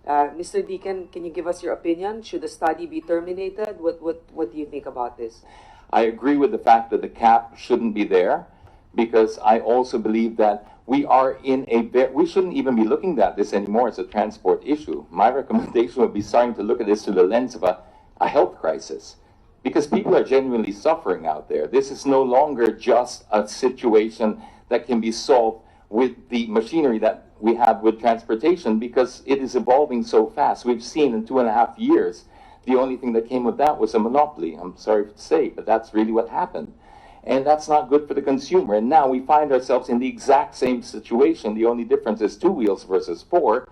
Mr. Deacon, can you give us your opinion? Should the study be terminated? What do you think about this? I agree with the fact that the cap shouldn't be there, because I also believe that we are in we shouldn't even be looking at this anymore as a transport issue. My recommendation would be starting to look at this through the lens of a health crisis, because people are genuinely suffering out there. This is no longer just a situation that can be solved with the machinery that we have with transportation, because it is evolving so fast. We've seen in 2.5 years, the only thing that came with that was a monopoly. I'm sorry to say, but that's really what happened. And that's not good for the consumer. And now we find ourselves in the exact same situation. The only difference is 2 wheels versus 4.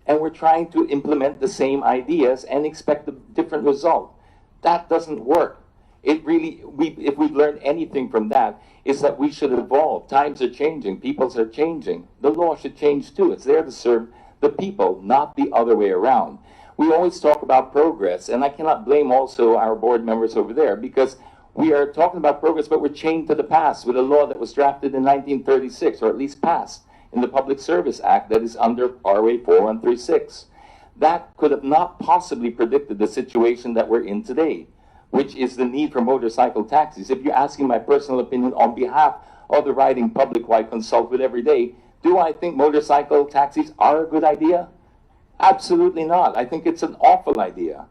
And we're trying to implement the same ideas and expect a different result. That doesn't work. It really, if we've learned anything from that, is that we should evolve. Times are changing. Peoples are changing. The law should change too. It's there to serve the people, not the other way around. We always talk about progress, and I cannot blame also our board members over there, because we are talking about progress, but we're chained to the past with a law that was drafted in 1936, or at least passed in the Public Service Act that is under RA 4136. That could have not possibly predicted the situation that we're in today, which is the need for motorcycle taxis. If you're asking my personal opinion on behalf of the riding public who I consult with every day, do I think motorcycle taxis are a good idea? Absolutely not. I think it's an awful idea.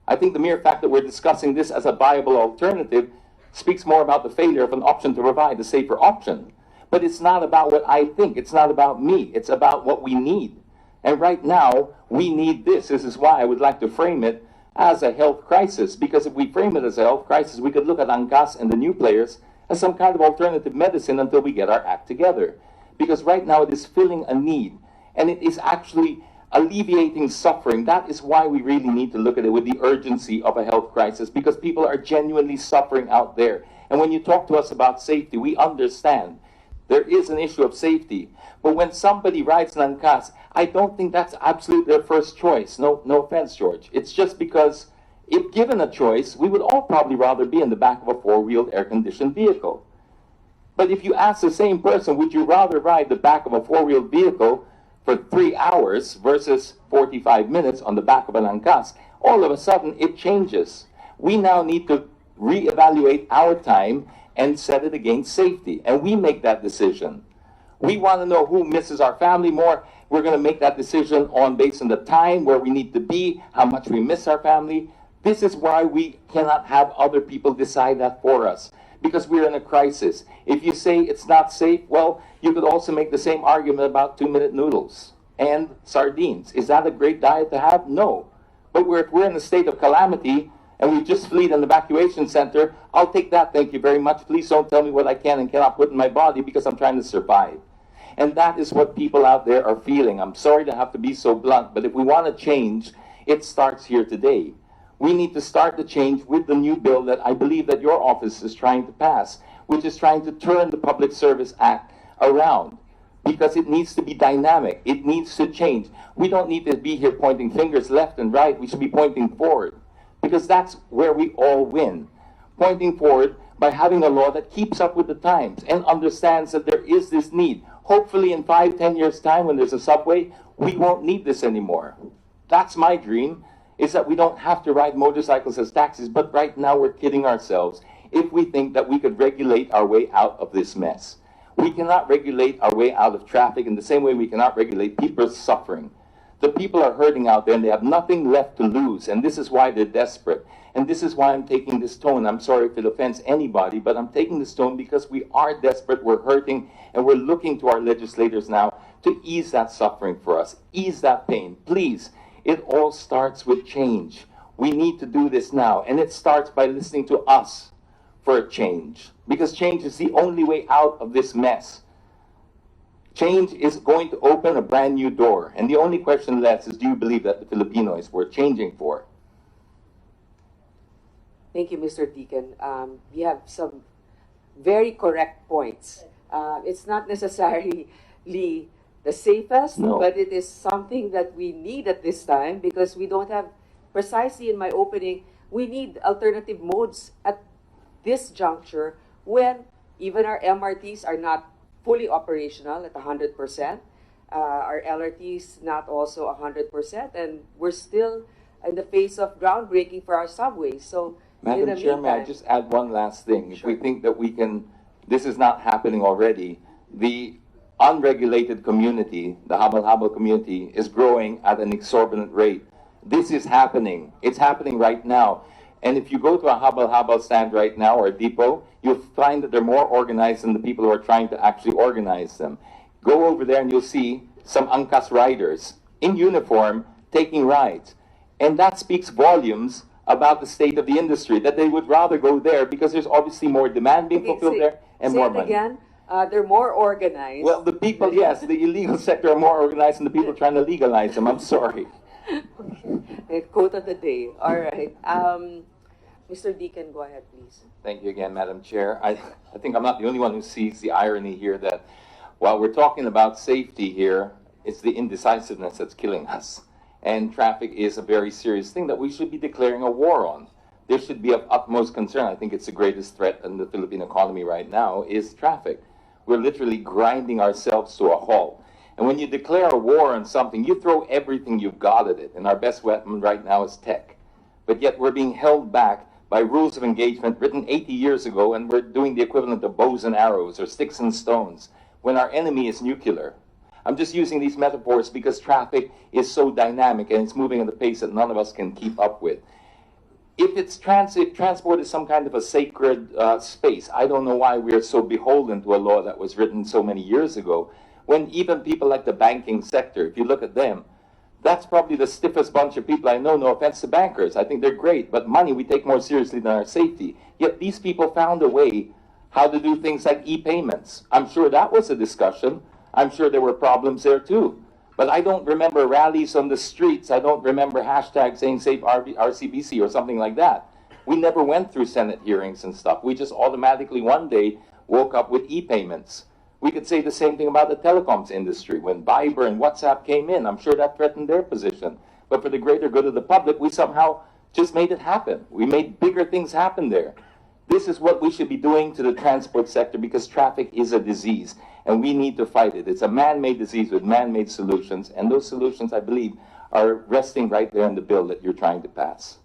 I think the mere fact that we're discussing this as a viable alternative speaks more about the failure of an option to provide a safer option. But it's not about what I think. It's not about me. It's about what we need. And right now, we need this. This is why I would like to frame it as a health crisis, because if we frame it as a health crisis, we could look at ANCAS and the new players as some kind of alternative medicine until we get our act together. Because right now it is filling a need, and it is actually alleviating suffering. That is why we really need to look at it with the urgency of a health crisis, because people are genuinely suffering out there. And when you talk to us about safety, we understand there is an issue of safety. But when somebody rides an ANCAS, I don't think that's absolutely their first choice. No offense, George. It's just because if given a choice, we would all probably rather be in the back of a 4-wheeled air-conditioned vehicle. But if you ask the same person, would you rather ride the back of a 4-wheeled vehicle for 3 hours versus 45 minutes on the back of an ANCAS, all of a sudden it changes. We now need to reevaluate our time and set it against safety. And we make that decision. We want to know who misses our family more. We're going to make that decision based on the time, where we need to be, how much we miss our family. This is why we cannot have other people decide that for us, because we're in a crisis. If you say it's not safe, well, you could also make the same argument about 2-minute noodles and sardines. Is that a great diet to have? No. But if we're in a state of calamity and we just fleed an evacuation center, I'll take that, thank you very much. Please don't tell me what I can and cannot put in my body, because I'm trying to survive. And that is what people out there are feeling. I'm sorry to have to be so blunt, but if we want to change, it starts here today. We need to start the change with the new bill that I believe that your office is trying to pass, which is trying to turn the Public Service Act around, because it needs to be dynamic. It needs to change. We don't need to be here pointing fingers left and right. We should be pointing forward, because that's where we all win. Pointing forward by having a law that keeps up with the times and understands that there is this need. Hopefully in 5-10 years' time, when there's a subway, we won't need this anymore. That's my dream, is that we don't have to ride motorcycles as taxis, but right now we're kidding ourselves if we think that we could regulate our way out of this mess. We cannot regulate our way out of traffic in the same way we cannot regulate people's suffering. The people are hurting out there and they have nothing left to lose, and this is why they're desperate. And this is why I'm taking this tone. I'm sorry if it offends anybody, but I'm taking this tone because we are desperate, we're hurting, and we're looking to our legislators now to ease that suffering for us, ease that pain. Please, it all starts with change. We need to do this now, and it starts by listening to us for a change, because change is the only way out of this mess. Change is going to open a brand new door, and the only question left is, do you believe that the Filipino is worth changing for? Thank you, Mr. Deacon. You have some very correct points. It's not necessarily the safest, No. but it is something that we need at this time, because we don't have, precisely in my opening, we need alternative modes at this juncture when even our MRTs are not fully operational at 100%. Our LRT is not also 100%, and we're still in the face of groundbreaking for our subways. So, in Madam the Chair, may I meantime, just add one last thing? If we Sure. think that we can, this is not happening already, the unregulated community, the habal-habal community, is growing at an exorbitant rate. This is happening. It's happening right now. And if you go to a habal-habal stand right now or a depot, you'll find that they're more organized than the people who are trying to actually organize them. Go over there and you'll see some angkas riders in uniform taking rides. And that speaks volumes about the state of the industry, that they would rather go there because there's obviously more demand being fulfilled there and say more it money. again. They're more organized. Well, the people, yes, the illegal sector are more organized than the people trying to legalize them. I'm sorry. Quote of the day. All right. Mr. Deacon, go ahead, please. Thank you again, Madam Chair. I think I'm not the only one who sees the irony here that while we're talking about safety here, it's the indecisiveness that's killing us. And traffic is a very serious thing that we should be declaring a war on. This should be of utmost concern. I think it's the greatest threat in the Philippine economy right now is traffic. We're literally grinding ourselves to a halt. And when you declare a war on something, you throw everything you've got at it. And our best weapon right now is tech. But yet we're being held back by rules of engagement written 80 years ago, and we're doing the equivalent of bows and arrows or sticks and stones when our enemy is nuclear. I'm just using these metaphors because traffic is so dynamic and it's moving at a pace that none of us can keep up with. If transport is some kind of a sacred space, I don't know why we are so beholden to a law that was written so many years ago, when even people like the banking sector, if you look at them, that's probably the stiffest bunch of people I know, no offense to bankers. I think they're great, but money we take more seriously than our safety. Yet these people found a way how to do things like e-payments. I'm sure that was a discussion. I'm sure there were problems there too. But I don't remember rallies on the streets. I don't remember hashtags saying save RCBC or something like that. We never went through Senate hearings and stuff. We just automatically one day woke up with e-payments. We could say the same thing about the telecoms industry. When Viber and WhatsApp came in, I'm sure that threatened their position. But for the greater good of the public, we somehow just made it happen. We made bigger things happen there. This is what we should be doing to the transport sector because traffic is a disease and we need to fight it. It's a man-made disease with man-made solutions, and those solutions, I believe, are resting right there in the bill that you're trying to pass.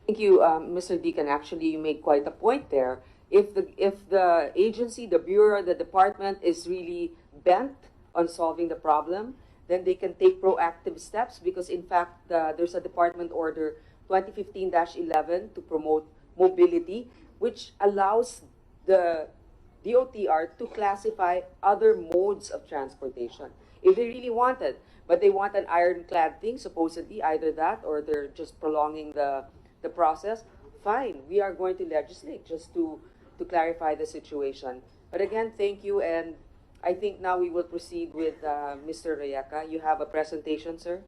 Thank you, Mr. Deacon. Actually, you made quite a point there. If the agency, the bureau, the department is really bent on solving the problem, then they can take proactive steps because, in fact, there's a Department Order 2015-11 to promote mobility, which allows the DOTR to classify other modes of transportation if they really want it. But they want an ironclad thing, supposedly, either that or they're just prolonging the process. Fine, we are going to legislate just to clarify the situation. But again, thank you, and I think now we will proceed with Mr. Reyeca. You have a presentation, sir?